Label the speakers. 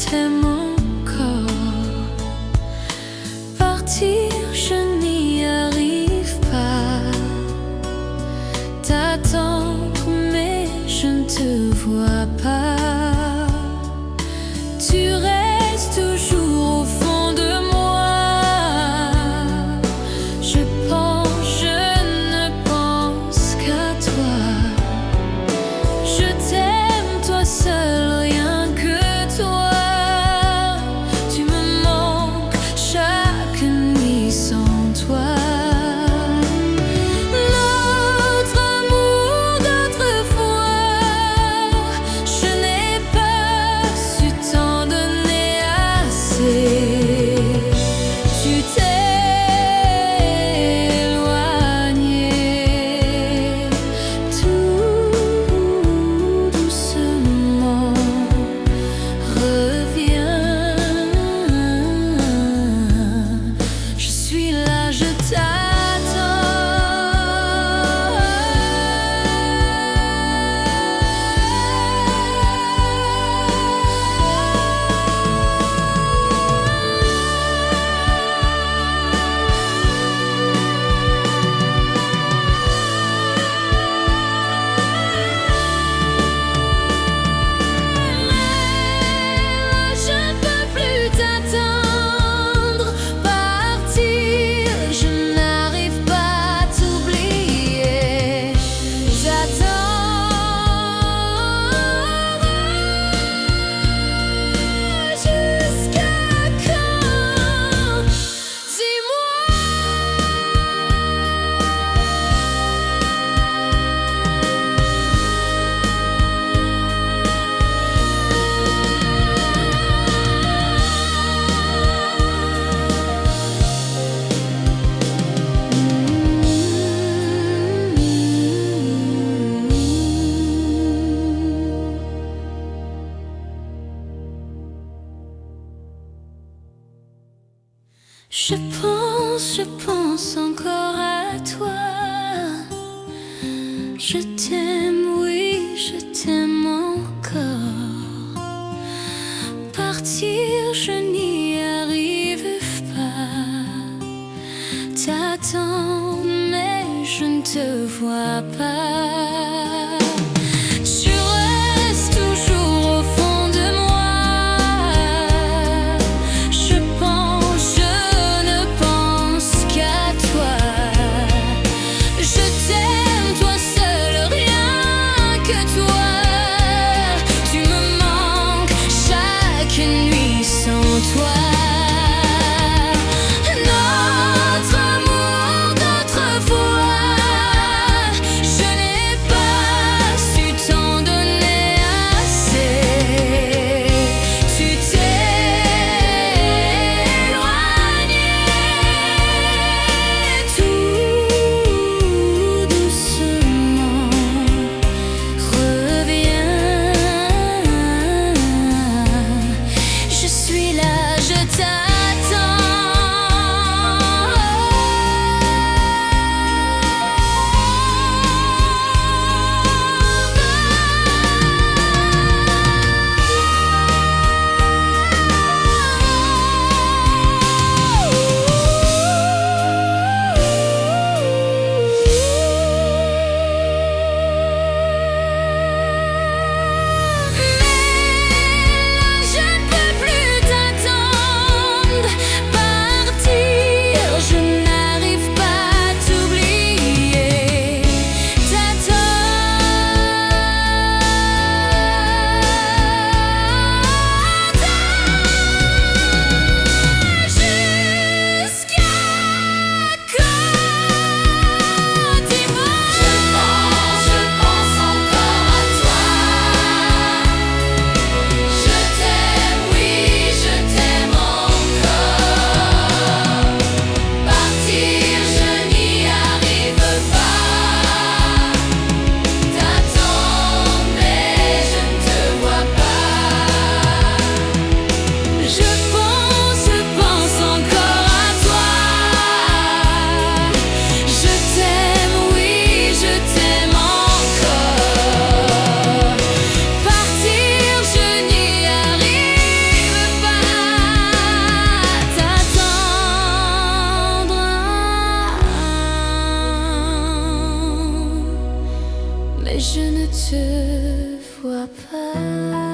Speaker 1: t'aime encore. Partir, je n'y arrive pas. T'attendre, mais je ne te vois pas. Tu restes toujours au fond de moi. Je ne pense qu'à toi. Je t'aime, toi seul, rien que toi. Tu me manques chaque nuit sans toi. Notre amour d'autrefois, je n'ai pas su t'en donner assez. Tu t'es éloigné tout doucement. Reviens, je suis là, je je ne peux plus t'attendre. Partir, je n'arrive pas à t'oublier. J'attends jusqu'à quand? Dis-moi. Je pense encore à toi. Je t'aime, oui, je t'aime encore. Partir, je n'y arrive pas. T'attends, mais je ne te vois pas. Tu restes toujours au fond de moi. Je ne pense qu'à toi. Je t'aime, toi seul, rien que toi. Tu me manques chaque nuit sans toi. Notre amour d'autrefois, je n'ai pas je ne te vois pas.